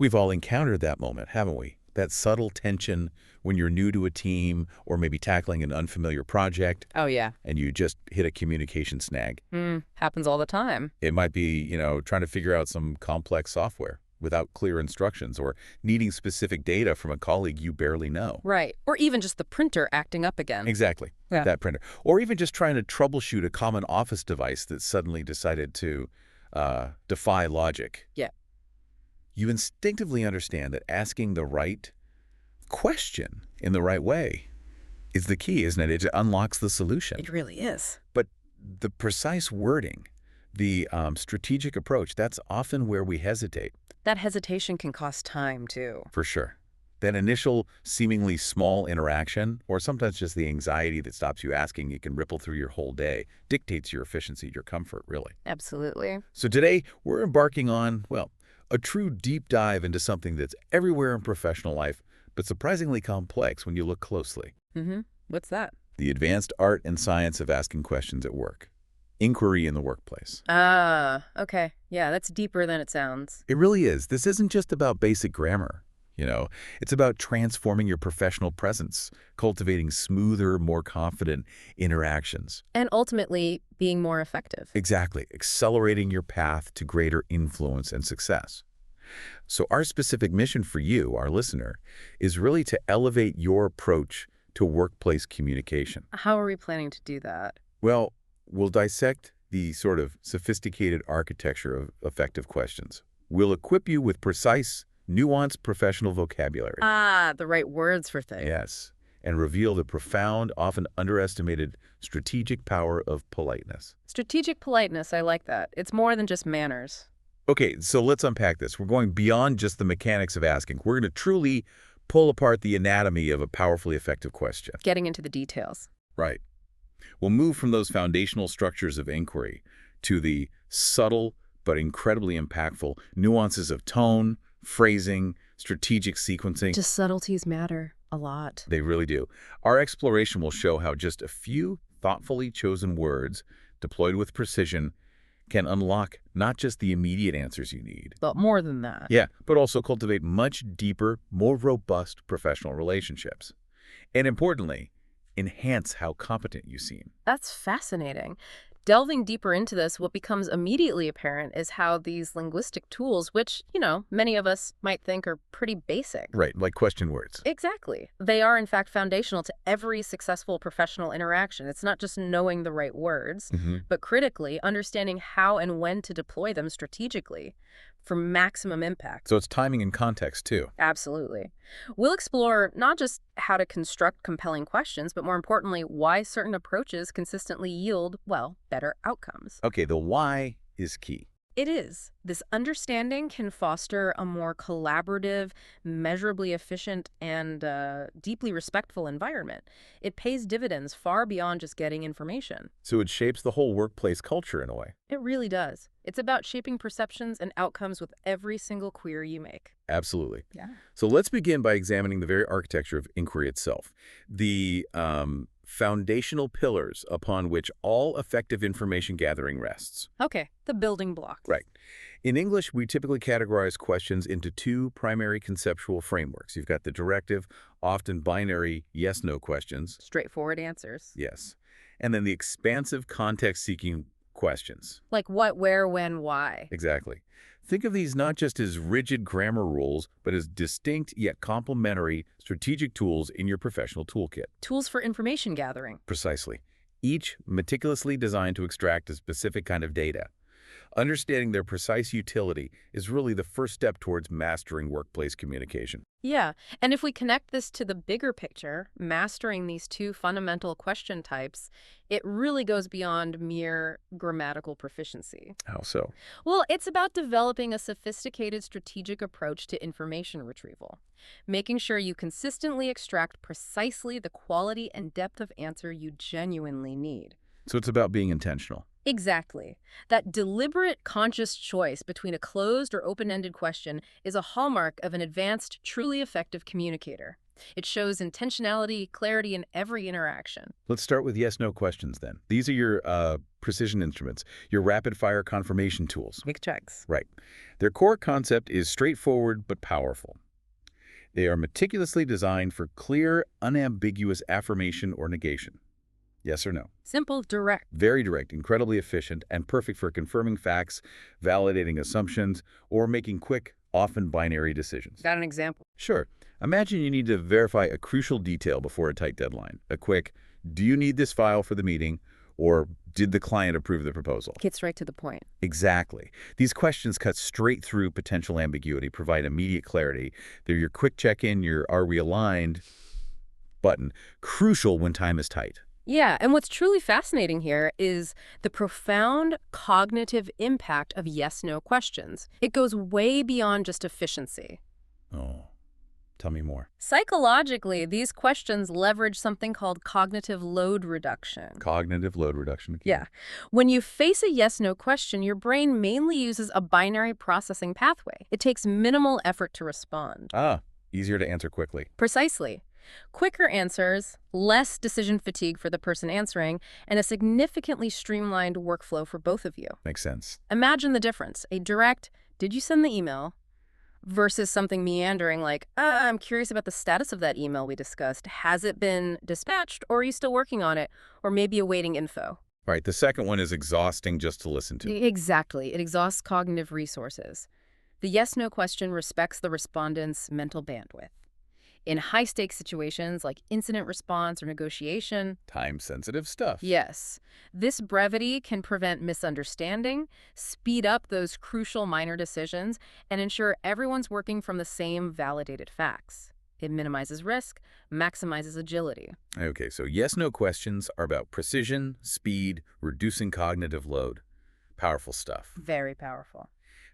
We've all encountered that moment, haven't we? That subtle tension when you're new to a team or maybe tackling an unfamiliar project Oh, yeah. and you just hit a communication snag. Happens all the time. It might be, trying to figure out some complex software without clear instructions or needing specific data from a colleague you barely know. Right. Or even just the printer acting up again. Exactly. Yeah. That printer. Or even just trying to troubleshoot a common office device that suddenly decided to defy logic. Yeah. You instinctively understand that asking the right question in the right way is the key, isn't it? It unlocks the solution. It really is. But the precise wording, the strategic approach, that's often where we hesitate. That hesitation can cost time, too. For sure. That initial seemingly small interaction, or sometimes just the anxiety that stops you asking, it can ripple through your whole day, dictates your efficiency, your comfort, really. Absolutely. So today, we're embarking on, well, a true deep dive into something that's everywhere in professional life, but surprisingly complex when you look closely. What's that? The advanced art and science of asking questions at work. Inquiry in the workplace. Ah, okay. Yeah, that's deeper than it sounds. It really is. This isn't just about basic grammar. It's about transforming your professional presence, cultivating smoother, more confident interactions. And ultimately, being more effective. Exactly. Accelerating your path to greater influence and success. So our specific mission for you, our listener, is really to elevate your approach to workplace communication. How are we planning to do that? Well, we'll dissect the sort of sophisticated architecture of effective questions. We'll equip you with precise, nuanced professional vocabulary. Ah, the right words for things. Yes, and reveal the profound, often underestimated strategic power of politeness. Strategic politeness, I like that. It's more than just manners. Okay, so let's unpack this. We're going beyond just the mechanics of asking. We're going to truly pull apart the anatomy of a powerfully effective question. Getting into the details. Right. We'll move from those foundational structures of inquiry to the subtle but incredibly impactful nuances of tone, phrasing, strategic sequencing. Just subtleties matter a lot. They really do. Our exploration will show how just a few thoughtfully chosen words, deployed with precision, can unlock not just the immediate answers you need. But more than that. Yeah, but also cultivate much deeper, more robust professional relationships. And importantly, enhance how competent you seem. That's fascinating. Delving deeper into this, what becomes immediately apparent is how these linguistic tools, which, many of us might think are pretty basic. Right, like question words. Exactly. They are, in fact, foundational to every successful professional interaction. It's not just knowing the right words, but critically understanding how and when to deploy them strategically for maximum impact. So it's timing and context, too. Absolutely. We'll explore not just how to construct compelling questions, but more importantly, why certain approaches consistently yield, well, better outcomes. Okay, the why is key. It is. This understanding can foster a more collaborative, measurably efficient, and deeply respectful environment. It pays dividends far beyond just getting information. So it shapes the whole workplace culture in a way. It really does. It's about shaping perceptions and outcomes with every single query you make. Absolutely. Yeah. So let's begin by examining the very architecture of inquiry itself. The foundational pillars upon which all effective information gathering rests. Okay, the building blocks. Right. In English, we typically categorize questions into two primary conceptual frameworks. You've got the directive, often binary yes-no questions. Straightforward answers. Yes. And then the expansive context-seeking questions. Like what, where, when, why. Exactly. Think of these not just as rigid grammar rules, but as distinct yet complementary strategic tools in your professional toolkit. Tools for information gathering. Precisely. Each meticulously designed to extract a specific kind of data. Understanding their precise utility is really the first step towards mastering workplace communication. Yeah, and if we connect this to the bigger picture, mastering these two fundamental question types, it really goes beyond mere grammatical proficiency. How so? Well, it's about developing a sophisticated strategic approach to information retrieval, making sure you consistently extract precisely the quality and depth of answer you genuinely need. So it's about being intentional. Exactly. That deliberate, conscious choice between a closed or open-ended question is a hallmark of an advanced, truly effective communicator. It shows intentionality, clarity in every interaction. Let's start with yes/no questions then. These are your precision instruments, your rapid-fire confirmation tools. Big checks. Right. Their core concept is straightforward but powerful. They are meticulously designed for clear, unambiguous affirmation or negation. Yes or no? Simple, direct. Very direct, incredibly efficient, and perfect for confirming facts, validating assumptions, or making quick, often binary decisions. Got an example? Sure. Imagine you need to verify a crucial detail before a tight deadline. A quick, do you need this file for the meeting? Or did the client approve the proposal? Gets right to the point. Exactly. These questions cut straight through potential ambiguity, provide immediate clarity. They're your quick check-in, your are we aligned button, crucial when time is tight. Yeah, and what's truly fascinating here is the profound cognitive impact of yes/no questions. It goes way beyond just efficiency. Oh, tell me more. Psychologically, these questions leverage something called cognitive load reduction. Cognitive load reduction. Yeah. When you face a yes/no question, your brain mainly uses a binary processing pathway. It takes minimal effort to respond. Easier to answer quickly. Precisely. Quicker answers, less decision fatigue for the person answering, and a significantly streamlined workflow for both of you. Makes sense. Imagine the difference. A direct, did you send the email? Versus something meandering like, I'm curious about the status of that email we discussed. Has it been dispatched, or are you still working on it? Or maybe awaiting info? Right, the second one is exhausting just to listen to. Exactly. It exhausts cognitive resources. The yes/no question respects the respondent's mental bandwidth. In high-stakes situations like incident response or negotiation. Time-sensitive stuff. Yes. This brevity can prevent misunderstanding, speed up those crucial minor decisions, and ensure everyone's working from the same validated facts. It minimizes risk, maximizes agility. Okay, so yes/no questions are about precision, speed, reducing cognitive load. Powerful stuff. Very powerful.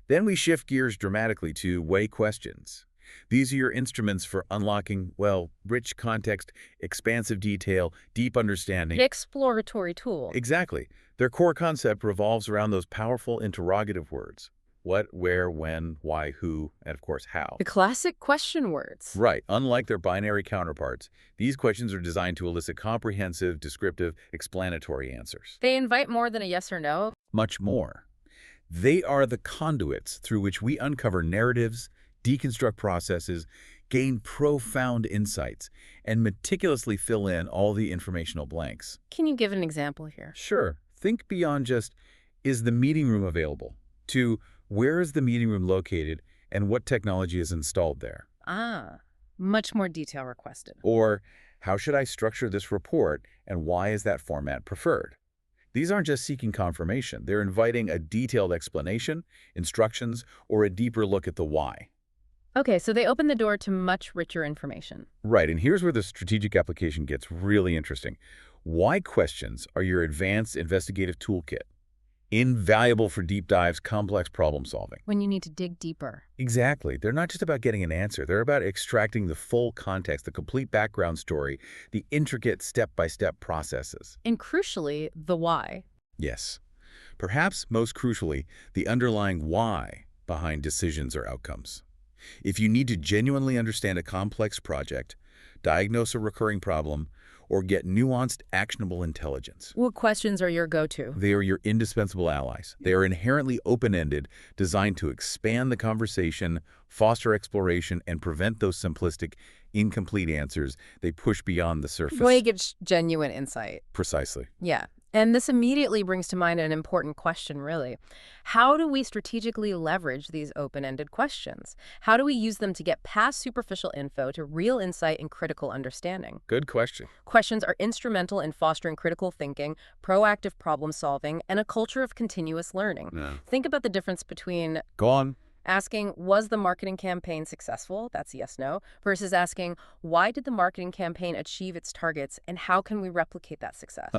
Then we shift gears dramatically to why questions. These are your instruments for unlocking, well, rich context, expansive detail, deep understanding. Exploratory tool. Exactly. Their core concept revolves around those powerful interrogative words. What, where, when, why, who, and of course, how. The classic question words. Right. Unlike their binary counterparts, these questions are designed to elicit comprehensive, descriptive, explanatory answers. They invite more than a yes or no. Much more. They are the conduits through which we uncover narratives, deconstruct processes, gain profound insights, and meticulously fill in all the informational blanks. Can you give an example here? Sure. Think beyond just, is the meeting room available? To, where is the meeting room located and what technology is installed there? Much more detail requested. Or, how should I structure this report and why is that format preferred? These aren't just seeking confirmation. They're inviting a detailed explanation, instructions, or a deeper look at the why. Okay, so they open the door to much richer information. Right, and here's where the strategic application gets really interesting. Why questions are your advanced investigative toolkit, invaluable for deep dives, complex problem solving. When you need to dig deeper. Exactly. They're not just about getting an answer. They're about extracting the full context, the complete background story, the intricate step-by-step processes. And crucially, the why. Yes. Perhaps most crucially, the underlying why behind decisions or outcomes. If you need to genuinely understand a complex project, diagnose a recurring problem, or get nuanced, actionable intelligence. What questions are your go-to? They are your indispensable allies. They are inherently open-ended, designed to expand the conversation, foster exploration, and prevent those simplistic, incomplete answers they push beyond the surface. Way gets genuine insight. Precisely. Yeah. And this immediately brings to mind an important question, really. How do we strategically leverage these open-ended questions? How do we use them to get past superficial info to real insight and critical understanding? Good question. Questions are instrumental in fostering critical thinking, proactive problem solving, and a culture of continuous learning. Yeah. Think about the difference between Go on. asking, was the marketing campaign successful? That's yes, no. Versus asking, why did the marketing campaign achieve its targets, and how can we replicate that success?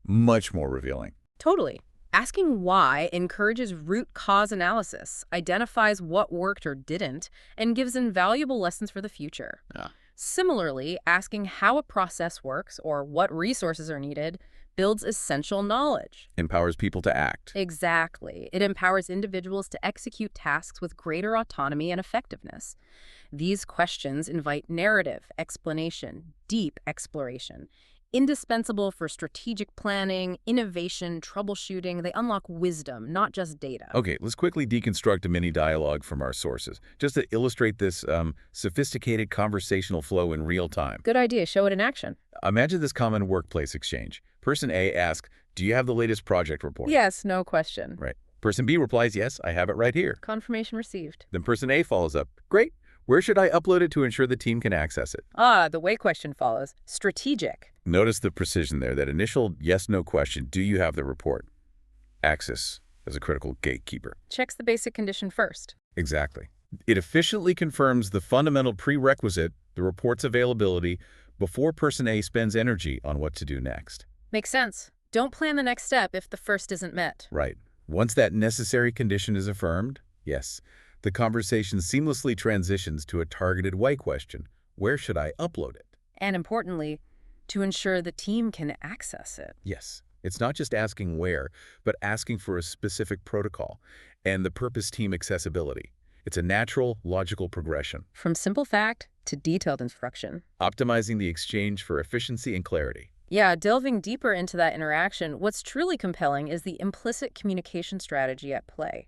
Much more revealing. Totally. Asking why encourages root cause analysis, identifies what worked or didn't, and gives invaluable lessons for the future. Yeah. Similarly, asking how a process works or what resources are needed builds essential knowledge. Empowers people to act. Exactly. It empowers individuals to execute tasks with greater autonomy and effectiveness. These questions invite narrative, explanation, deep exploration. Indispensable for strategic planning, innovation, troubleshooting. They unlock wisdom, not just data. Okay, let's quickly deconstruct a mini dialogue from our sources, just to illustrate this sophisticated conversational flow in real time. Good idea. Show it in action. Imagine this common workplace exchange. Person A asks, "Do you have the latest project report?" Yes, no question. Right. Person B replies, "Yes, I have it right here." Confirmation received. Then person A follows up, "Great. Where should I upload it to ensure the team can access it?" The way question follows. Strategic. Notice the precision there, that initial yes-no question, "Do you have the report?" Access as a critical gatekeeper. Checks the basic condition first. Exactly. It efficiently confirms the fundamental prerequisite, the report's availability, before person A spends energy on what to do next. Makes sense. Don't plan the next step if the first isn't met. Right. Once that necessary condition is affirmed, yes, the conversation seamlessly transitions to a targeted why question. Where should I upload it? And importantly, to ensure the team can access it. Yes. It's not just asking where, but asking for a specific protocol and the purpose team accessibility. It's a natural, logical progression. From simple fact to detailed instruction. Optimizing the exchange for efficiency and clarity. Yeah, delving deeper into that interaction, what's truly compelling is the implicit communication strategy at play.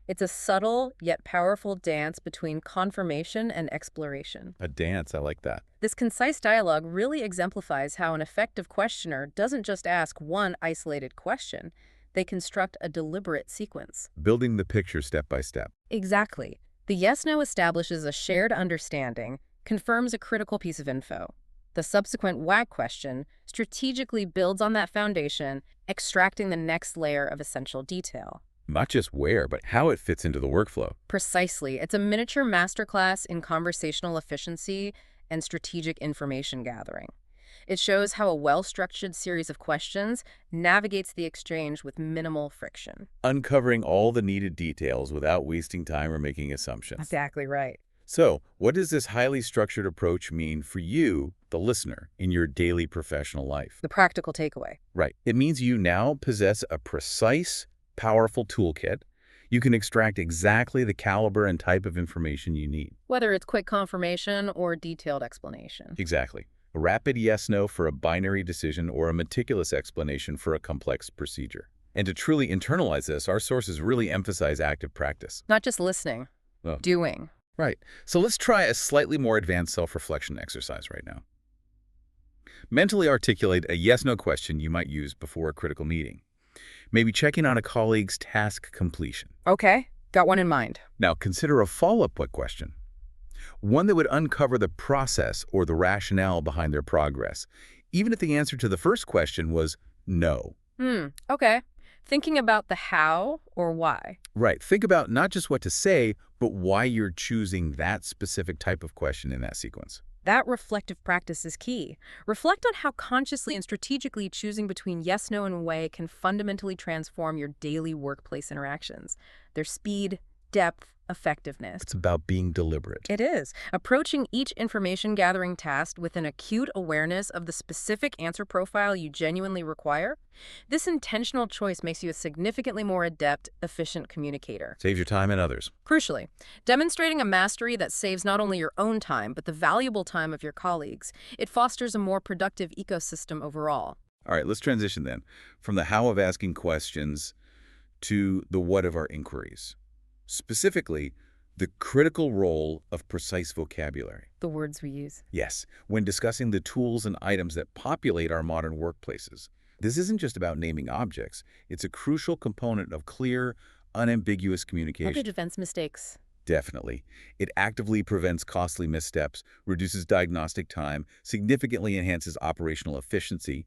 It's a subtle yet powerful dance between confirmation and exploration. A dance, I like that. This concise dialogue really exemplifies how an effective questioner doesn't just ask one isolated question, they construct a deliberate sequence. Building the picture step by step. Exactly. The yes-no establishes a shared understanding, confirms a critical piece of info. The subsequent why question strategically builds on that foundation, extracting the next layer of essential detail. Not just where, but how it fits into the workflow. Precisely. It's a miniature masterclass in conversational efficiency and strategic information gathering. It shows how a well-structured series of questions navigates the exchange with minimal friction. Uncovering all the needed details without wasting time or making assumptions. Exactly right. So, what does this highly structured approach mean for you, the listener, in your daily professional life? The practical takeaway. Right. It means you now possess a precise, powerful toolkit. You can extract exactly the caliber and type of information you need. Whether it's quick confirmation or detailed explanation. Exactly. A rapid yes-no for a binary decision or a meticulous explanation for a complex procedure. And to truly internalize this, our sources really emphasize active practice. Not just listening, doing. Right. So let's try a slightly more advanced self-reflection exercise right now. Mentally articulate a yes-no question you might use before a critical meeting. Maybe checking on a colleague's task completion. Okay, got one in mind. Now consider a follow-up question. One that would uncover the process or the rationale behind their progress, even if the answer to the first question was no. Okay. Thinking about the how or why. Right. Think about not just what to say, but why you're choosing that specific type of question in that sequence. That reflective practice is key. Reflect on how consciously and strategically choosing between yes, no, and way can fundamentally transform your daily workplace interactions. Their speed, depth, effectiveness. It's about being deliberate. It is. Approaching each information gathering task with an acute awareness of the specific answer profile you genuinely require. This intentional choice makes you a significantly more adept, efficient communicator. Saves your time and others. Crucially, demonstrating a mastery that saves not only your own time, but the valuable time of your colleagues. It fosters a more productive ecosystem overall. All right, let's transition then from the how of asking questions to the what of our inquiries. Specifically, the critical role of precise vocabulary. The words we use. Yes, when discussing the tools and items that populate our modern workplaces. This isn't just about naming objects. It's a crucial component of clear, unambiguous communication. How to prevent mistakes. Definitely. It actively prevents costly missteps, reduces diagnostic time, significantly enhances operational efficiency.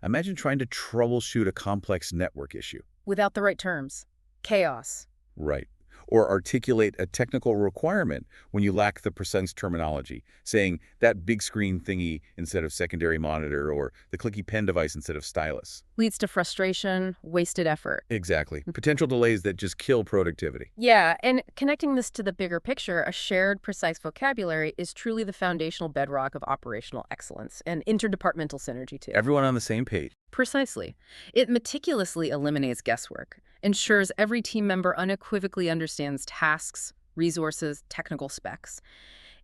Imagine trying to troubleshoot a complex network issue. Without the right terms. Chaos. Right. Or articulate a technical requirement when you lack the precise terminology, saying that big screen thingy instead of secondary monitor or the clicky pen device instead of stylus. Leads to frustration, wasted effort. Exactly. Potential delays that just kill productivity. Yeah, and connecting this to the bigger picture, a shared, precise vocabulary is truly the foundational bedrock of operational excellence and interdepartmental synergy, too. Everyone on the same page. Precisely. It meticulously eliminates guesswork, ensures every team member unequivocally understands tasks, resources, technical specs,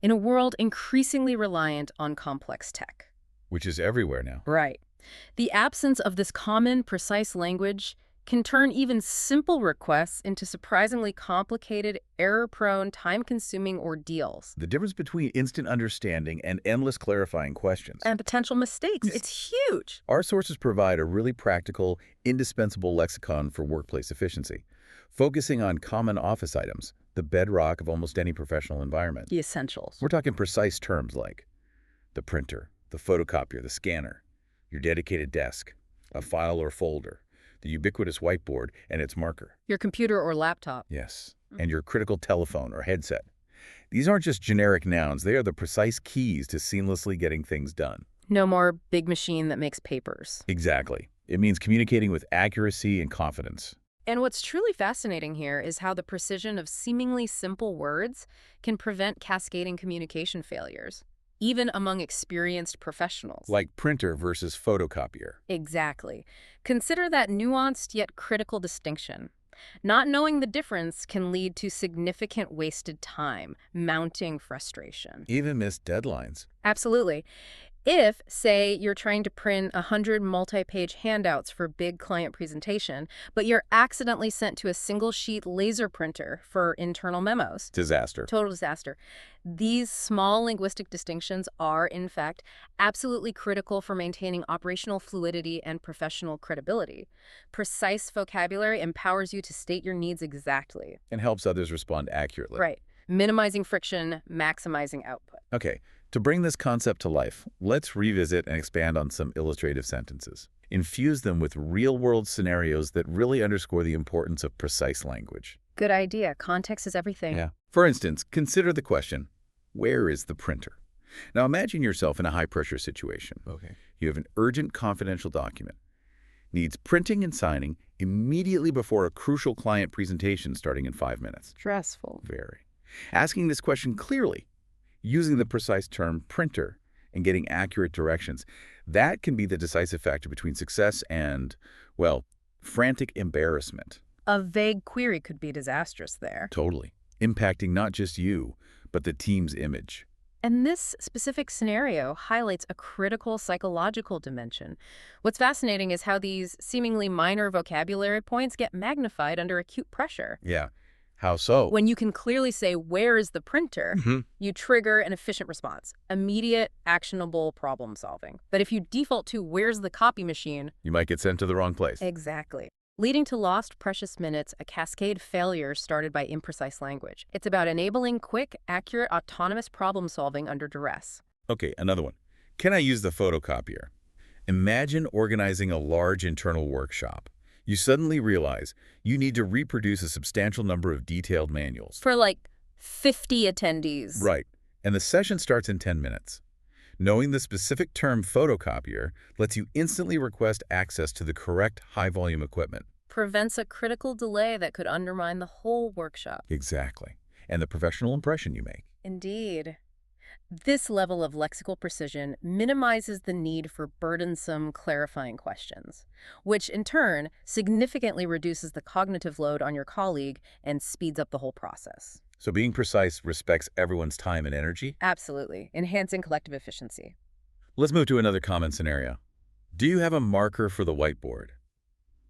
in a world increasingly reliant on complex tech. Which is everywhere now. Right. The absence of this common, precise language can turn even simple requests into surprisingly complicated, error-prone, time-consuming ordeals. The difference between instant understanding and endless clarifying questions. And potential mistakes. It's huge. Our sources provide a really practical, indispensable lexicon for workplace efficiency, focusing on common office items, the bedrock of almost any professional environment. The essentials. We're talking precise terms like the printer, the photocopier, the scanner, your dedicated desk, a file or folder, the ubiquitous whiteboard and its marker. Your computer or laptop. Yes, and your critical telephone or headset. These aren't just generic nouns, they are the precise keys to seamlessly getting things done. No more big machine that makes papers. Exactly. It means communicating with accuracy and confidence. And what's truly fascinating here is how the precision of seemingly simple words can prevent cascading communication failures, even among experienced professionals. Like printer versus photocopier. Exactly. Consider that nuanced yet critical distinction. Not knowing the difference can lead to significant wasted time, mounting frustration. Even missed deadlines. Absolutely. If, say, you're trying to print 100 multi-page handouts for a big client presentation, but you're accidentally sent to a single-sheet laser printer for internal memos. Disaster. Total disaster. These small linguistic distinctions are, in fact, absolutely critical for maintaining operational fluidity and professional credibility. Precise vocabulary empowers you to state your needs exactly. And helps others respond accurately. Right. Minimizing friction, maximizing output. Okay. To bring this concept to life, let's revisit and expand on some illustrative sentences. Infuse them with real-world scenarios that really underscore the importance of precise language. Good idea. Context is everything. Yeah. For instance, consider the question, where is the printer? Now imagine yourself in a high-pressure situation. Okay. You have an urgent confidential document. Needs printing and signing immediately before a crucial client presentation starting in 5 minutes. Stressful. Very. Asking this question clearly, using the precise term printer, and getting accurate directions, that can be the decisive factor between success and, well, frantic embarrassment. A vague query could be disastrous there. Totally. Impacting not just you, but the team's image. And this specific scenario highlights a critical psychological dimension. What's fascinating is how these seemingly minor vocabulary points get magnified under acute pressure. Yeah. How so? When you can clearly say, where is the printer, you trigger an efficient response, immediate, actionable problem solving. But if you default to, where's the copy machine? You might get sent to the wrong place. Exactly. Leading to lost precious minutes, a cascade failure started by imprecise language. It's about enabling quick, accurate, autonomous problem solving under duress. Okay, another one. Can I use the photocopier? Imagine organizing a large internal workshop. You suddenly realize you need to reproduce a substantial number of detailed manuals. For like 50 attendees. Right. And the session starts in 10 minutes. Knowing the specific term photocopier lets you instantly request access to the correct high-volume equipment. Prevents a critical delay that could undermine the whole workshop. Exactly. And the professional impression you make. Indeed. This level of lexical precision minimizes the need for burdensome, clarifying questions, which in turn significantly reduces the cognitive load on your colleague and speeds up the whole process. So being precise respects everyone's time and energy? Absolutely, enhancing collective efficiency. Let's move to another common scenario. Do you have a marker for the whiteboard?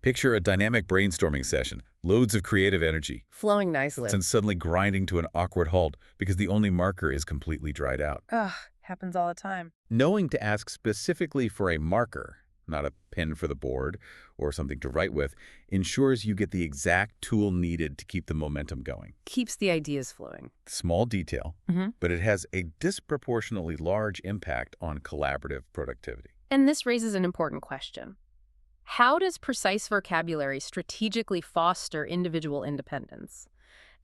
Picture a dynamic brainstorming session, loads of creative energy, Flowing nicely. and suddenly grinding to an awkward halt because the only marker is completely dried out. Ugh, happens all the time. Knowing to ask specifically for a marker, not a pen for the board or something to write with, ensures you get the exact tool needed to keep the momentum going. Keeps the ideas flowing. Small detail, but it has a disproportionately large impact on collaborative productivity. And this raises an important question. How does precise vocabulary strategically foster individual independence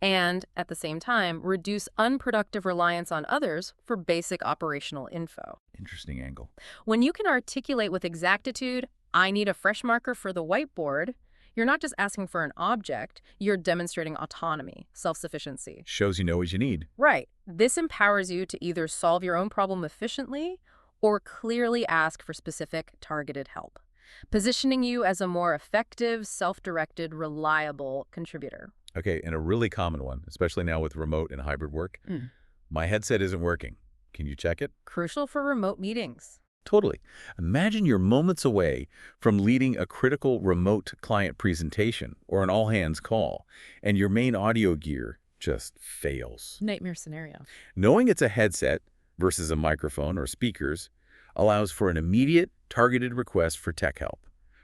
and, at the same time, reduce unproductive reliance on others for basic operational info? Interesting angle. When you can articulate with exactitude, I need a fresh marker for the whiteboard, you're not just asking for an object, you're demonstrating autonomy, self-sufficiency. Shows you know what you need. Right. This empowers you to either solve your own problem efficiently or clearly ask for specific, targeted help, positioning you as a more effective, self-directed, reliable contributor. Okay, and a really common one, especially now with remote and hybrid work. My headset isn't working. Can you check it? Crucial for remote meetings. Totally. Imagine you're moments away from leading a critical remote client presentation or an all-hands call, and your main audio gear just fails. Nightmare scenario. Knowing it's a headset versus a microphone or speakers allows for an immediate, targeted request for tech help,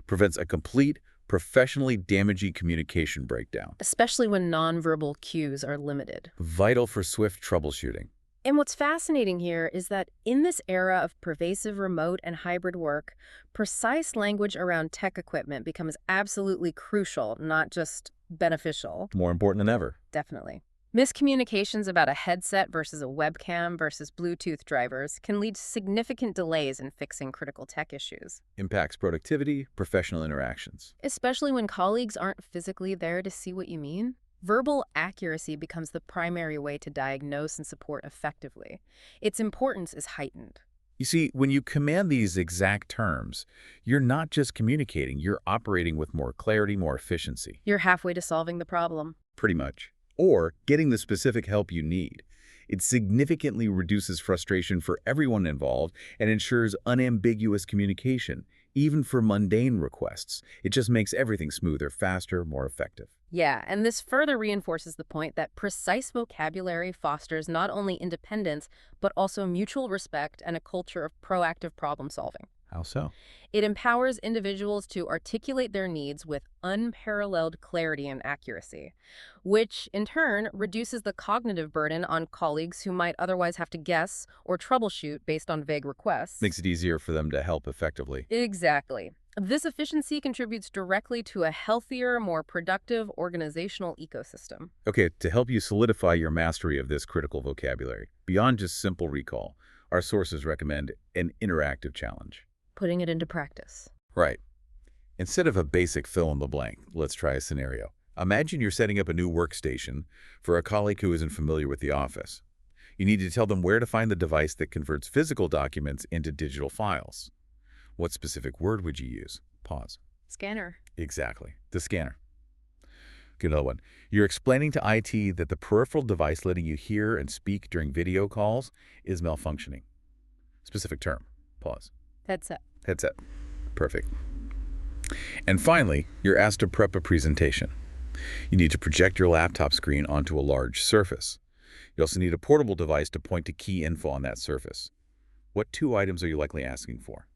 prevents a complete, professionally damaging communication breakdown. Especially when nonverbal cues are limited. Vital for swift troubleshooting. And what's fascinating here is that in this era of pervasive remote and hybrid work, precise language around tech equipment becomes absolutely crucial, not just beneficial. More important than ever. Definitely. Miscommunications about a headset versus a webcam versus Bluetooth drivers can lead to significant delays in fixing critical tech issues. Impacts productivity, professional interactions. Especially when colleagues aren't physically there to see what you mean. Verbal accuracy becomes the primary way to diagnose and support effectively. Its importance is heightened. You see, when you command these exact terms, you're not just communicating, you're operating with more clarity, more efficiency. You're halfway to solving the problem. Pretty much. Or getting the specific help you need. It significantly reduces frustration for everyone involved and ensures unambiguous communication, even for mundane requests. It just makes everything smoother, faster, more effective. Yeah, and this further reinforces the point that precise vocabulary fosters not only independence, but also mutual respect and a culture of proactive problem solving. How so? It empowers individuals to articulate their needs with unparalleled clarity and accuracy, which in turn reduces the cognitive burden on colleagues who might otherwise have to guess or troubleshoot based on vague requests. Makes it easier for them to help effectively. Exactly. This efficiency contributes directly to a healthier, more productive organizational ecosystem. Okay, to help you solidify your mastery of this critical vocabulary, beyond just simple recall, our sources recommend an interactive challenge. Putting it into practice. Right. Instead of a basic fill-in-the-blank, let's try a scenario. Imagine you're setting up a new workstation for a colleague who isn't familiar with the office. You need to tell them where to find the device that converts physical documents into digital files. What specific word would you use? Pause. Scanner. Exactly. The scanner. Okay, another one. You're explaining to IT that the peripheral device letting you hear and speak during video calls is malfunctioning. Specific term. Pause. Headset. Headset. Perfect. And finally, you're asked to prep a presentation. You need to project your laptop screen onto a large surface. You also need a portable device to point to key info on that surface. What two items are you likely asking for?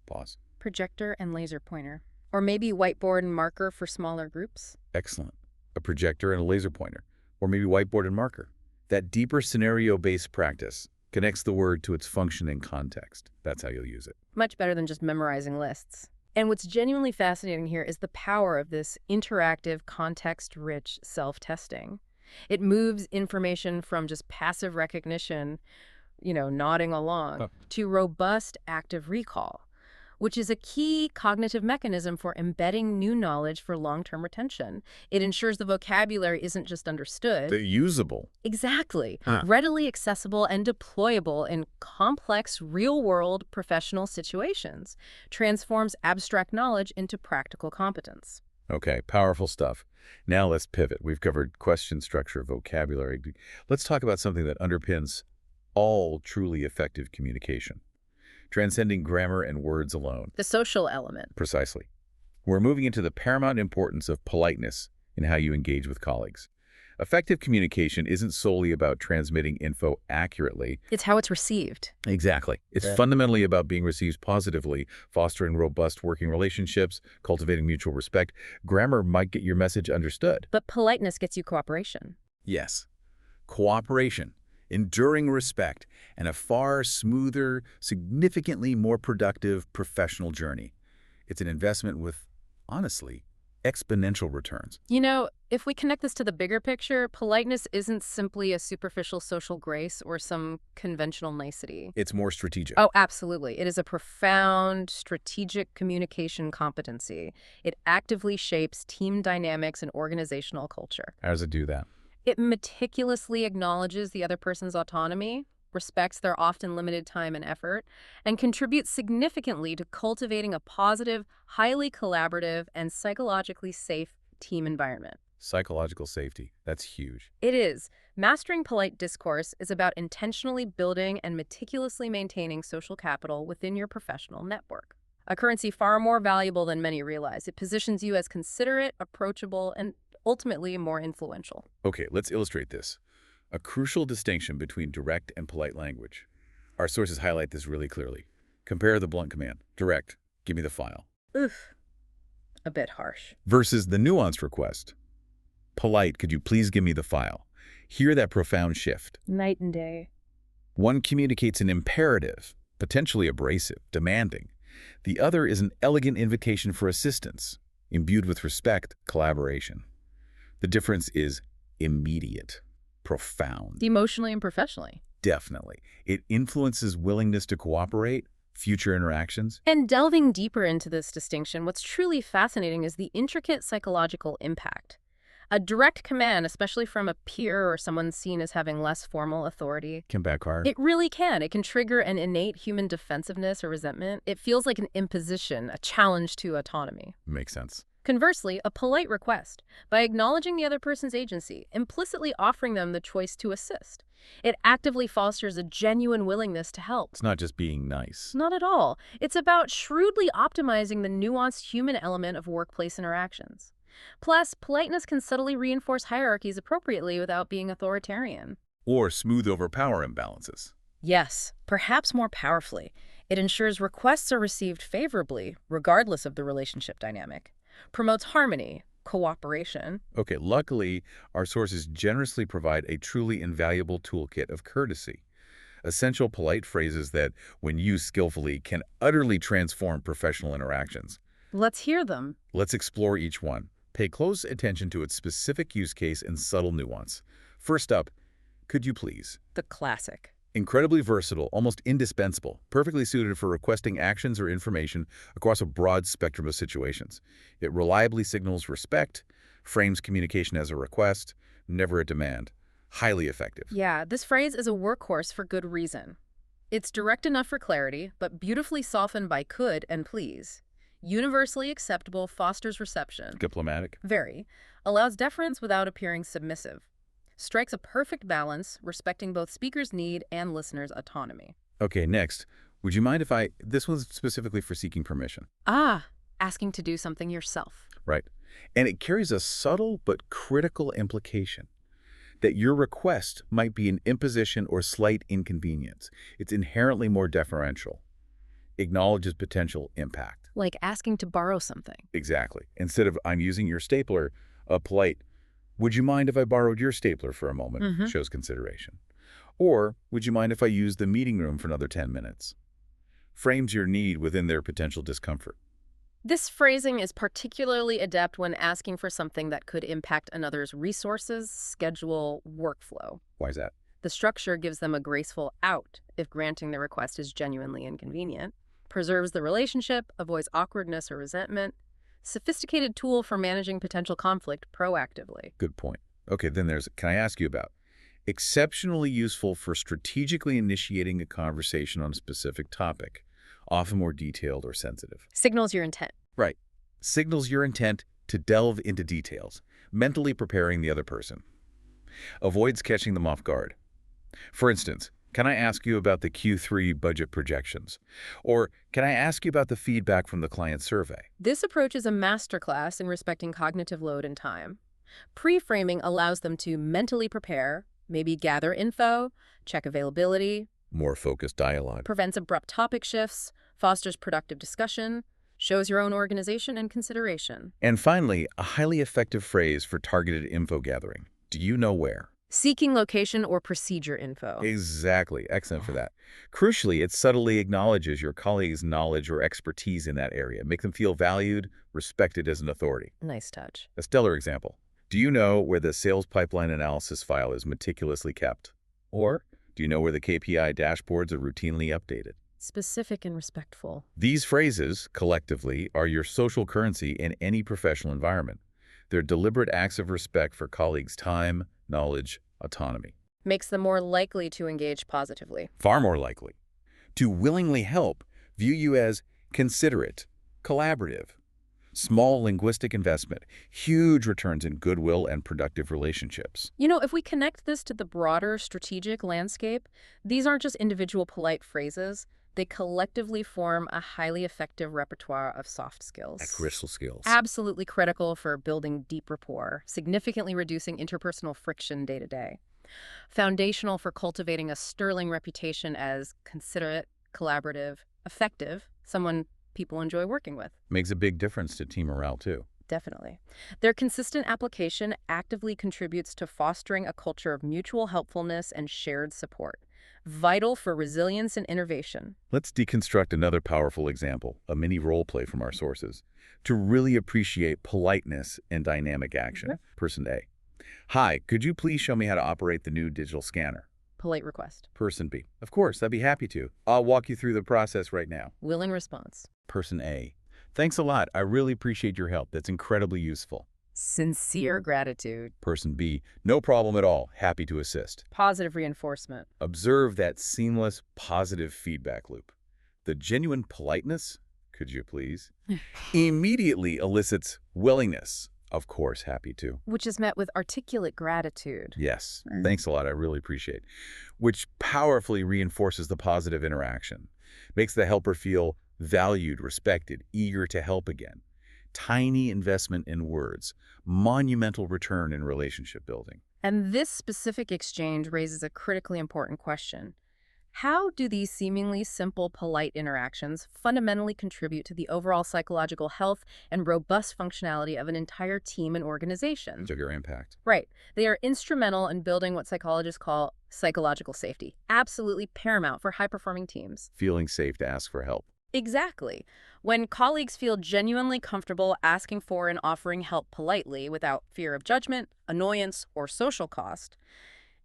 Pause. Projector and laser pointer. Or maybe whiteboard and marker for smaller groups. Excellent. A projector and a laser pointer. Or maybe whiteboard and marker. That deeper scenario-based practice connects the word to its function and context. That's how you'll use it. Much better than just memorizing lists. And what's genuinely fascinating here is the power of this interactive, context-rich self-testing. It moves information from just passive recognition, nodding along, to robust active recall, which is a key cognitive mechanism for embedding new knowledge for long-term retention. It ensures the vocabulary isn't just understood. They're usable. Exactly. Readily accessible and deployable in complex, real-world professional situations. Transforms abstract knowledge into practical competence. Okay, powerful stuff. Now let's pivot. We've covered question structure, vocabulary. Let's talk about something that underpins all truly effective communication. Transcending grammar and words alone. The social element. Precisely. We're moving into the paramount importance of politeness in how you engage with colleagues. Effective communication isn't solely about transmitting info accurately. It's how it's received. Exactly. It's fundamentally about being received positively, fostering robust working relationships, cultivating mutual respect. Grammar might get your message understood. But politeness gets you cooperation. Yes. Cooperation, enduring respect, and a far smoother, significantly more productive professional journey. It's an investment with, honestly, exponential returns. If we connect this to the bigger picture, politeness isn't simply a superficial social grace or some conventional nicety. It's more strategic. Oh, absolutely. It is a profound strategic communication competency. It actively shapes team dynamics and organizational culture. How does it do that? It meticulously acknowledges the other person's autonomy, respects their often limited time and effort, and contributes significantly to cultivating a positive, highly collaborative, and psychologically safe team environment. Psychological safety. That's huge. It is. Mastering polite discourse is about intentionally building and meticulously maintaining social capital within your professional network. A currency far more valuable than many realize. It positions you as considerate, approachable, and ultimately more influential. Okay, let's illustrate this. A crucial distinction between direct and polite language. Our sources highlight this really clearly. Compare the blunt command, direct, give me the file. Oof. A bit harsh. Versus the nuanced request, polite, could you please give me the file? Hear that profound shift. Night and day. One communicates an imperative, potentially abrasive, demanding. The other is an elegant invitation for assistance, imbued with respect, collaboration. The difference is immediate, profound. Emotionally and professionally. Definitely. It influences willingness to cooperate, future interactions. And delving deeper into this distinction, what's truly fascinating is the intricate psychological impact. A direct command, especially from a peer or someone seen as having less formal authority, Can backfire. it really can. It can trigger an innate human defensiveness or resentment. It feels like an imposition, a challenge to autonomy. Makes sense. Conversely, a polite request, by acknowledging the other person's agency, implicitly offering them the choice to assist. It actively fosters a genuine willingness to help. It's not just being nice. Not at all. It's about shrewdly optimizing the nuanced human element of workplace interactions. Plus, politeness can subtly reinforce hierarchies appropriately without being authoritarian. Or smooth over power imbalances. Yes, perhaps more powerfully. It ensures requests are received favorably, regardless of the relationship dynamic. Promotes harmony, cooperation. Okay, luckily, our sources generously provide a truly invaluable toolkit of courtesy. Essential polite phrases that, when used skillfully, can utterly transform professional interactions. Let's hear them. Let's explore each one. Pay close attention to its specific use case and subtle nuance. First up, could you please? The classic. Incredibly versatile, almost indispensable, perfectly suited for requesting actions or information across a broad spectrum of situations. It reliably signals respect, frames communication as a request, never a demand. Highly effective. Yeah, this phrase is a workhorse for good reason. It's direct enough for clarity, but beautifully softened by could and please. Universally acceptable, fosters reception. Diplomatic. Very. Allows deference without appearing submissive. Strikes a perfect balance, respecting both speaker's need and listener's autonomy. Okay, next. Would you mind if this one's specifically for seeking permission. Asking to do something yourself. Right. And it carries a subtle but critical implication that your request might be an imposition or slight inconvenience. It's inherently more deferential. Acknowledges potential impact. Like asking to borrow something. Exactly. Instead of, I'm using your stapler, a polite, would you mind if I borrowed your stapler for a moment? Shows consideration. Or, would you mind if I used the meeting room for another 10 minutes? Frames your need within their potential discomfort. This phrasing is particularly adept when asking for something that could impact another's resources, schedule, workflow. Why is that? The structure gives them a graceful out if granting the request is genuinely inconvenient, preserves the relationship, avoids awkwardness or resentment. Sophisticated tool for managing potential conflict proactively. Good point. Okay, then can I ask you about exceptionally useful for strategically initiating a conversation on a specific topic, often more detailed or sensitive. Signals your intent. Right. Signals your intent to delve into details, mentally preparing the other person. Avoids catching them off guard. For instance, can I ask you about the Q3 budget projections? Or can I ask you about the feedback from the client survey? This approach is a masterclass in respecting cognitive load and time. Pre-framing allows them to mentally prepare, maybe gather info, check availability. More focused dialogue. Prevents abrupt topic shifts, fosters productive discussion, shows your own organization and consideration. And finally, a highly effective phrase for targeted info gathering. Do you know where? Seeking location or procedure info. Exactly. Excellent for that. Crucially, it subtly acknowledges your colleagues' knowledge or expertise in that area. Make them feel valued, respected as an authority. Nice touch. A stellar example. Do you know where the sales pipeline analysis file is meticulously kept? Or do you know where the KPI dashboards are routinely updated? Specific and respectful. These phrases, collectively, are your social currency in any professional environment. They're deliberate acts of respect for colleagues' time, knowledge, autonomy. Makes them more likely to engage positively. Far more likely. To willingly help, view you as considerate, collaborative. Small linguistic investment, huge returns in goodwill and productive relationships. You know, if we connect this to the broader strategic landscape, these aren't just individual polite phrases. They collectively form a highly effective repertoire of soft skills. Critical skills. Absolutely critical for building deep rapport, significantly reducing interpersonal friction day to day. Foundational for cultivating a sterling reputation as considerate, collaborative, effective, someone people enjoy working with. Makes a big difference to team morale, too. Definitely. Their consistent application actively contributes to fostering a culture of mutual helpfulness and shared support, vital for resilience and innovation. Let's deconstruct another powerful example, a mini role play from our sources, to really appreciate politeness and dynamic action. Okay. Person A. Hi, could you please show me how to operate the new digital scanner? Polite request. Person B. Of course, I'd be happy to. I'll walk you through the process right now. Willing response. Person A. Thanks a lot. I really appreciate your help. That's incredibly useful. Sincere gratitude. Person B. No problem at all. Happy to assist. Positive reinforcement. Observe that seamless, positive feedback loop. The genuine politeness, could you please, immediately elicits willingness. Of course, happy to. Which is met with articulate gratitude. Yes. Thanks a lot. I really appreciate. Which powerfully reinforces the positive interaction. Makes the helper feel valued, respected, eager to help again. Tiny investment in words, monumental return in relationship building. And this specific exchange raises a critically important question. How do these seemingly simple, polite interactions fundamentally contribute to the overall psychological health and robust functionality of an entire team and organization? Your impact. Right. They are instrumental in building what psychologists call psychological safety. Absolutely paramount for high-performing teams. Feeling safe to ask for help. Exactly. When colleagues feel genuinely comfortable asking for and offering help politely without fear of judgment, annoyance, or social cost,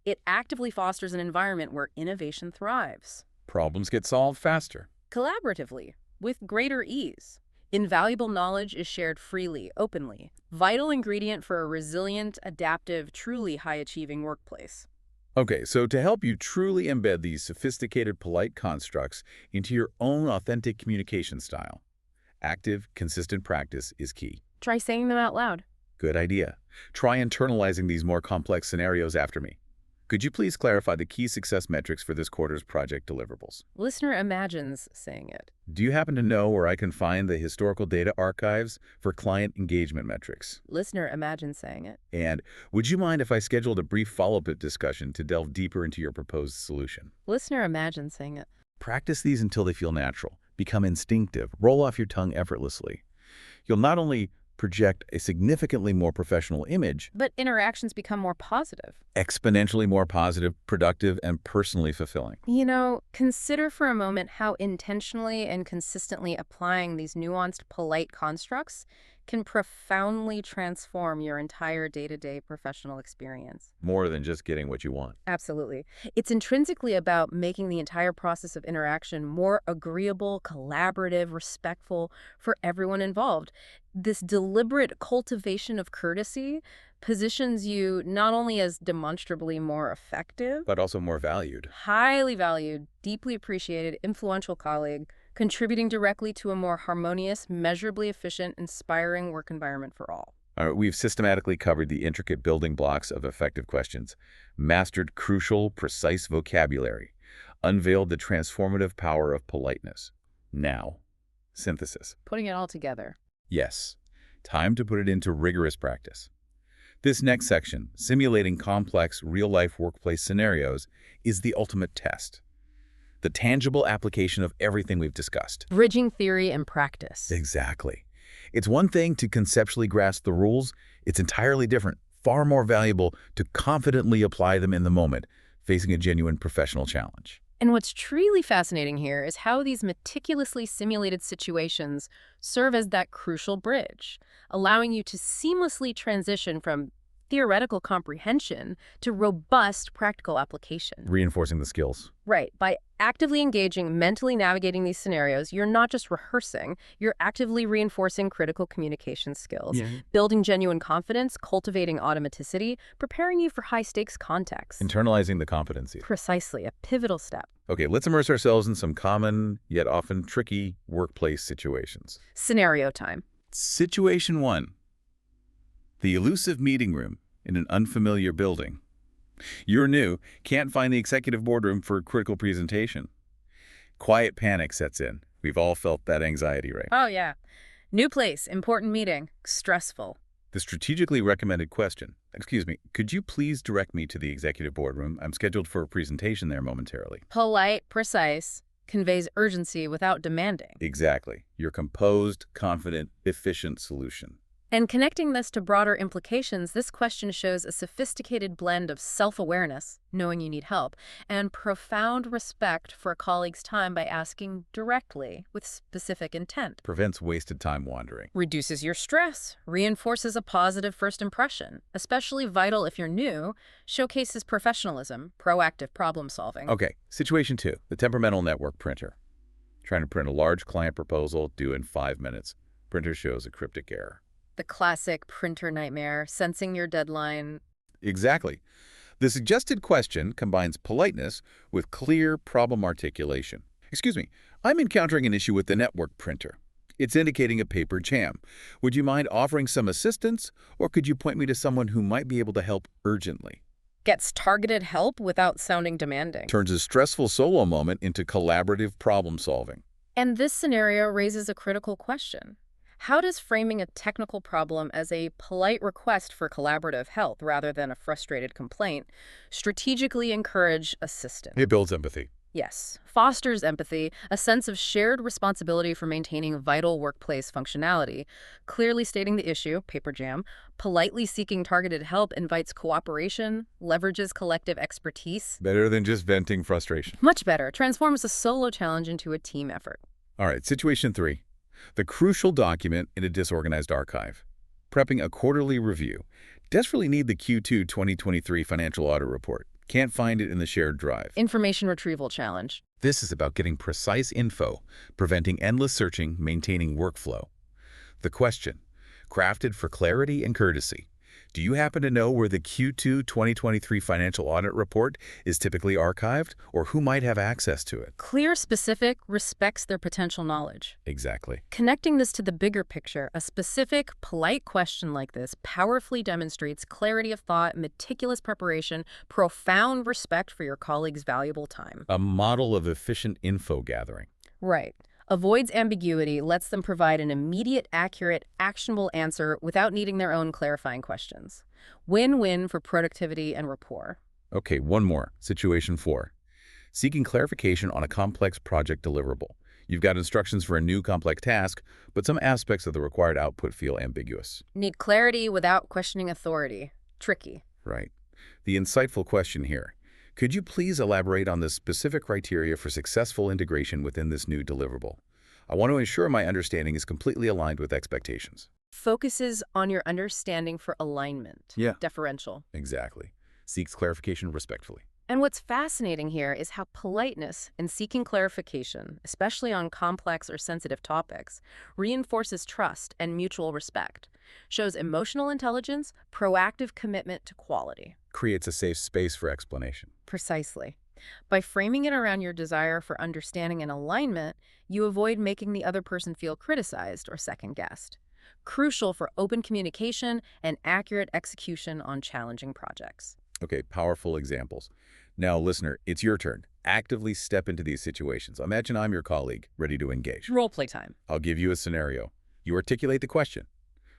it actively fosters an environment where innovation thrives. Problems get solved faster. Collaboratively, with greater ease. Invaluable knowledge is shared freely, openly. Vital ingredient for a resilient, adaptive, truly high-achieving workplace. Okay, so to help you truly embed these sophisticated, polite constructs into your own authentic communication style, active, consistent practice is key. Try saying them out loud. Good idea. Try internalizing these more complex scenarios after me. Could you please clarify the key success metrics for this quarter's project deliverables? Listener imagines saying it. Do you happen to know where I can find the historical data archives for client engagement metrics? Listener imagines saying it. And would you mind if I scheduled a brief follow-up discussion to delve deeper into your proposed solution? Listener imagines saying it. Practice these until they feel natural, become instinctive, roll off your tongue effortlessly. You'll not only project a significantly more professional image, but interactions become more positive. Exponentially more positive, productive, and personally fulfilling. You know, consider for a moment how intentionally and consistently applying these nuanced, polite constructs can profoundly transform your entire day-to-day professional experience. More than just getting what you want. Absolutely. It's intrinsically about making the entire process of interaction more agreeable, collaborative, respectful for everyone involved. This deliberate cultivation of courtesy positions you not only as demonstrably more effective, but also more valued. Highly valued, deeply appreciated, influential colleague, contributing directly to a more harmonious, measurably efficient, inspiring work environment for all. All right, we've systematically covered the intricate building blocks of effective questions, mastered crucial, precise vocabulary, unveiled the transformative power of politeness. Now, synthesis. Putting it all together. Yes, time to put it into rigorous practice. This next section, simulating complex, real-life workplace scenarios, is the ultimate test. The tangible application of everything we've discussed. Bridging theory and practice. Exactly. It's one thing to conceptually grasp the rules. It's entirely different, far more valuable to confidently apply them in the moment, facing a genuine professional challenge. And what's truly fascinating here is how these meticulously simulated situations serve as that crucial bridge, allowing you to seamlessly transition from theoretical comprehension to robust practical application. Reinforcing the skills. Right. By actively engaging, mentally navigating these scenarios, you're not just rehearsing, you're actively reinforcing critical communication skills, building genuine confidence, cultivating automaticity, preparing you for high-stakes context. Internalizing the competencies. Precisely, a pivotal step. Okay, let's immerse ourselves in some common, yet often tricky, workplace situations. Scenario time. Situation 1. The elusive meeting room in an unfamiliar building. You're new, can't find the executive boardroom for a critical presentation. Quiet panic sets in. We've all felt that anxiety, right? Oh, yeah. New place, important meeting, stressful. The strategically recommended question. Excuse me, could you please direct me to the executive boardroom? I'm scheduled for a presentation there momentarily. Polite, precise, conveys urgency without demanding. Exactly. Your composed, confident, efficient solution. And connecting this to broader implications, this question shows a sophisticated blend of self-awareness, knowing you need help, and profound respect for a colleague's time by asking directly with specific intent. Prevents wasted time wandering. Reduces your stress, reinforces a positive first impression, especially vital if you're new, showcases professionalism, proactive problem solving. Okay, situation 2, the temperamental network printer. Trying to print a large client proposal due in 5 minutes. Printer shows a cryptic error. The classic printer nightmare, sensing your deadline. Exactly. The suggested question combines politeness with clear problem articulation. Excuse me, I'm encountering an issue with the network printer. It's indicating a paper jam. Would you mind offering some assistance, or could you point me to someone who might be able to help urgently? Gets targeted help without sounding demanding. Turns a stressful solo moment into collaborative problem solving. And this scenario raises a critical question. How does framing a technical problem as a polite request for collaborative help rather than a frustrated complaint strategically encourage assistance? It builds empathy. Yes, fosters empathy, a sense of shared responsibility for maintaining vital workplace functionality, clearly stating the issue, paper jam, politely seeking targeted help invites cooperation, leverages collective expertise. Better than just venting frustration. Much better, transforms a solo challenge into a team effort. All right, situation 3. The crucial document in a disorganized archive. Prepping a quarterly review. Desperately need the Q2 2023 financial audit report. Can't find it in the shared drive. Information retrieval challenge. This is about getting precise info, preventing endless searching, maintaining workflow. The question, crafted for clarity and courtesy. Do you happen to know where the Q2 2023 financial audit report is typically archived, or who might have access to it? Clear, specific, respects their potential knowledge. Exactly. Connecting this to the bigger picture, a specific, polite question like this powerfully demonstrates clarity of thought, meticulous preparation, profound respect for your colleague's valuable time. A model of efficient info gathering. Right. Avoids ambiguity, lets them provide an immediate, accurate, actionable answer without needing their own clarifying questions. Win-win for productivity and rapport. Okay, one more. Situation 4. Seeking clarification on a complex project deliverable. You've got instructions for a new complex task, but some aspects of the required output feel ambiguous. Need clarity without questioning authority. Tricky. Right. The insightful question here. Could you please elaborate on the specific criteria for successful integration within this new deliverable? I want to ensure my understanding is completely aligned with expectations. Focuses on your understanding for alignment. Yeah. Deferential. Exactly. Seeks clarification respectfully. And what's fascinating here is how politeness and seeking clarification, especially on complex or sensitive topics, reinforces trust and mutual respect, shows emotional intelligence, proactive commitment to quality. Creates a safe space for explanation. Precisely. By framing it around your desire for understanding and alignment, you avoid making the other person feel criticized or second-guessed. Crucial for open communication and accurate execution on challenging projects. Okay, powerful examples. Now, listener, it's your turn. Actively step into these situations. Imagine I'm your colleague, ready to engage. Role play time. I'll give you a scenario. You articulate the question.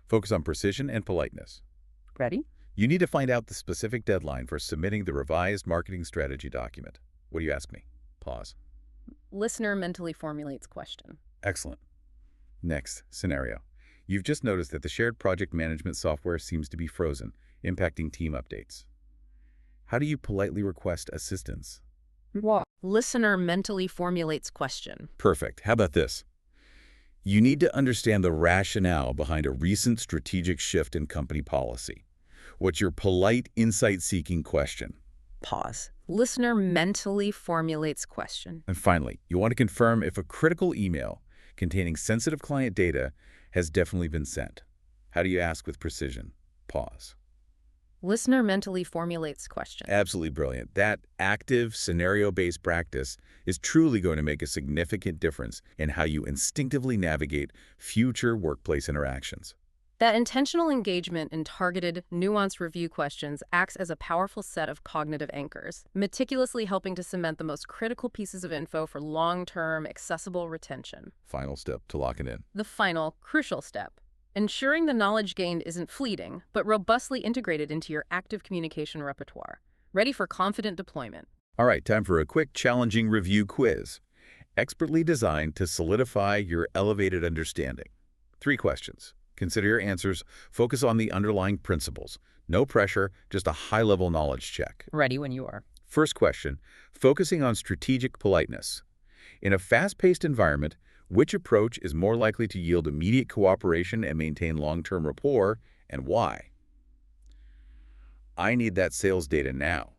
Focus on precision and politeness. Ready? You need to find out the specific deadline for submitting the revised marketing strategy document. What do you ask me? Pause. Listener mentally formulates question. Excellent. Next scenario. You've just noticed that the shared project management software seems to be frozen. impacting team updates. How do you politely request assistance? What? Listener mentally formulates question. Perfect. How about this? You need to understand the rationale behind a recent strategic shift in company policy. What's your polite, insight-seeking question? Pause. Listener mentally formulates question. And finally, you want to confirm if a critical email containing sensitive client data has definitely been sent. How do you ask with precision? Pause. Listener mentally formulates question. Absolutely brilliant. That active, scenario-based practice is truly going to make a significant difference in how you instinctively navigate future workplace interactions. That intentional engagement in targeted, nuanced review questions acts as a powerful set of cognitive anchors, meticulously helping to cement the most critical pieces of info for long-term, accessible retention. Final step to lock it in. The final, crucial step. Ensuring the knowledge gained isn't fleeting, but robustly integrated into your active communication repertoire, ready for confident deployment. All right, time for a quick, challenging review quiz. Expertly designed to solidify your elevated understanding. 3 questions. Consider your answers. Focus on the underlying principles. No pressure, just a high-level knowledge check. Ready when you are. First question, focusing on strategic politeness. In a fast-paced environment, which approach is more likely to yield immediate cooperation and maintain long-term rapport, and why? I need that sales data now.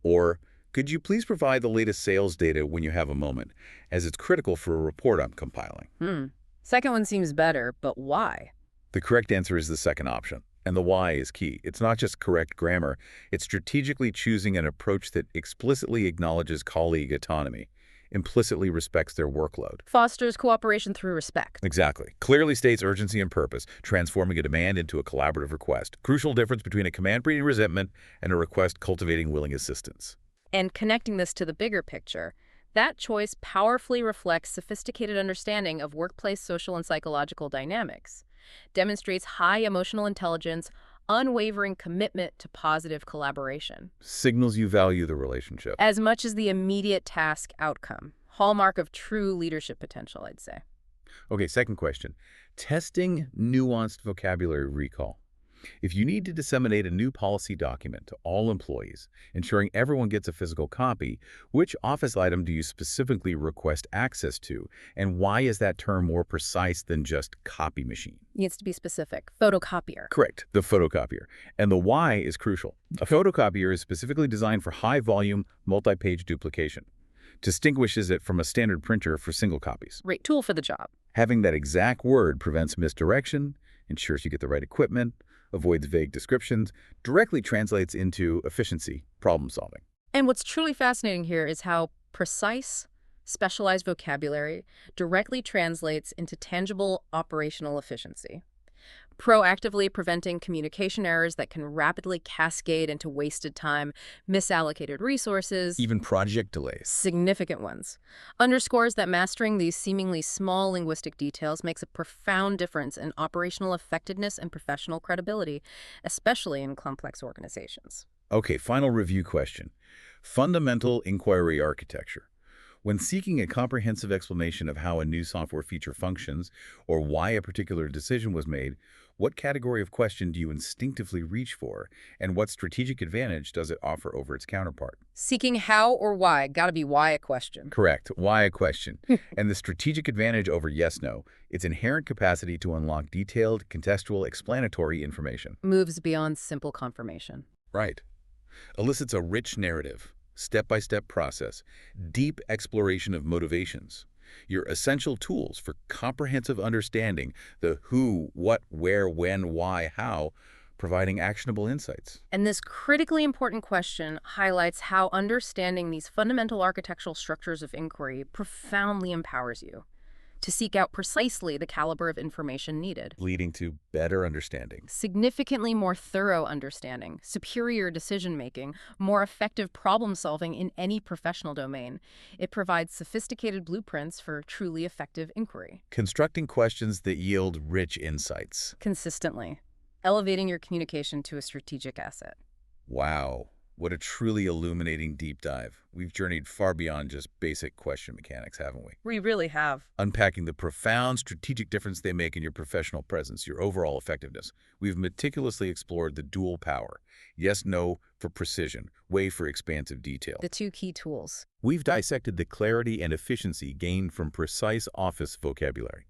Or, could you please provide the latest sales data when you have a moment, as it's critical for a report I'm compiling? Second one seems better, but why? The correct answer is the second option, and the why is key. It's not just correct grammar, it's strategically choosing an approach that explicitly acknowledges colleague autonomy, implicitly respects their workload. Fosters cooperation through respect. Exactly. Clearly states urgency and purpose, transforming a demand into a collaborative request. Crucial difference between a command breeding resentment and a request cultivating willing assistance. And connecting this to the bigger picture, that choice powerfully reflects sophisticated understanding of workplace social and psychological dynamics, demonstrates high emotional intelligence, unwavering commitment to positive collaboration. Signals you value the relationship. As much as the immediate task outcome. Hallmark of true leadership potential, I'd say. Okay, second question. Testing nuanced vocabulary recall. If you need to disseminate a new policy document to all employees, ensuring everyone gets a physical copy, which office item do you specifically request access to? And why is that term more precise than just copy machine? Needs to be specific. Photocopier. Correct, the photocopier. And the why is crucial. A photocopier is specifically designed for high-volume, multi-page duplication. Distinguishes it from a standard printer for single copies. Right tool for the job. Having that exact word prevents misdirection, ensures you get the right equipment, avoids vague descriptions, directly translates into efficiency, problem solving. And what's truly fascinating here is how precise, specialized vocabulary directly translates into tangible operational efficiency, proactively preventing communication errors that can rapidly cascade into wasted time, misallocated resources, Even project delays. significant ones, underscores that mastering these seemingly small linguistic details makes a profound difference in operational effectiveness and professional credibility, especially in complex organizations. Okay, final review question. Fundamental inquiry architecture. When seeking a comprehensive explanation of how a new software feature functions or why a particular decision was made, what category of question do you instinctively reach for, and what strategic advantage does it offer over its counterpart? Seeking how or why, gotta be why a question. Correct. Why a question? And the strategic advantage over yes-no, its inherent capacity to unlock detailed, contextual, explanatory information. Moves beyond simple confirmation. Right. Elicits a rich narrative, step-by-step process, deep exploration of motivations. Your essential tools for comprehensive understanding the who, what, where, when, why, how, providing actionable insights. And this critically important question highlights how understanding these fundamental architectural structures of inquiry profoundly empowers you to seek out precisely the caliber of information needed, Leading to better understanding. significantly more thorough understanding, superior decision-making, more effective problem-solving in any professional domain. It provides sophisticated blueprints for truly effective inquiry. Constructing questions that yield rich insights. Consistently, elevating your communication to a strategic asset. Wow. What a truly illuminating deep dive. We've journeyed far beyond just basic question mechanics, haven't we? We really have. Unpacking the profound strategic difference they make in your professional presence, your overall effectiveness. We've meticulously explored the dual power. Yes, no for precision, way for expansive detail. The two key tools. We've dissected the clarity and efficiency gained from precise office vocabulary,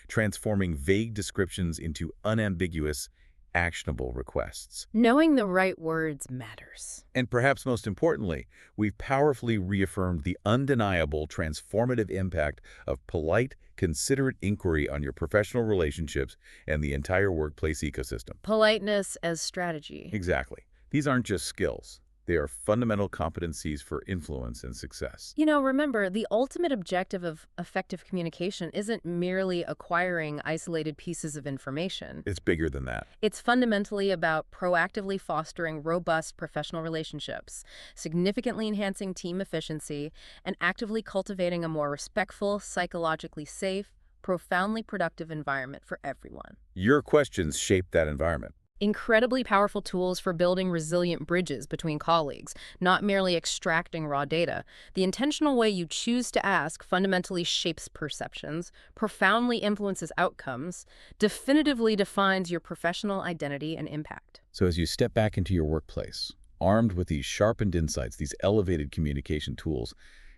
transforming vague descriptions into unambiguous, actionable requests. Knowing the right words matters. And perhaps most importantly, we've powerfully reaffirmed the undeniable transformative impact of polite, considerate inquiry on your professional relationships and the entire workplace ecosystem. Politeness as strategy. Exactly. These aren't just skills. They are fundamental competencies for influence and success. You know, remember, the ultimate objective of effective communication isn't merely acquiring isolated pieces of information. It's bigger than that. It's fundamentally about proactively fostering robust professional relationships, significantly enhancing team efficiency, and actively cultivating a more respectful, psychologically safe, profoundly productive environment for everyone. Your questions shape that environment. Incredibly powerful tools for building resilient bridges between colleagues, not merely extracting raw data. The intentional way you choose to ask fundamentally shapes perceptions, profoundly influences outcomes, definitively defines your professional identity and impact. So as you step back into your workplace, armed with these sharpened insights, these elevated communication tools,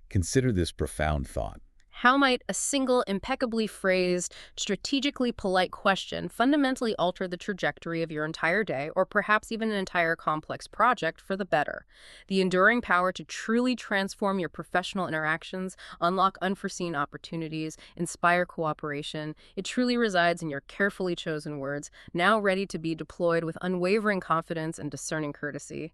consider this profound thought. How might a single, impeccably phrased, strategically polite question fundamentally alter the trajectory of your entire day, or perhaps even an entire complex project for the better? The enduring power to truly transform your professional interactions, unlock unforeseen opportunities, inspire cooperation, it truly resides in your carefully chosen words, now ready to be deployed with unwavering confidence and discerning courtesy.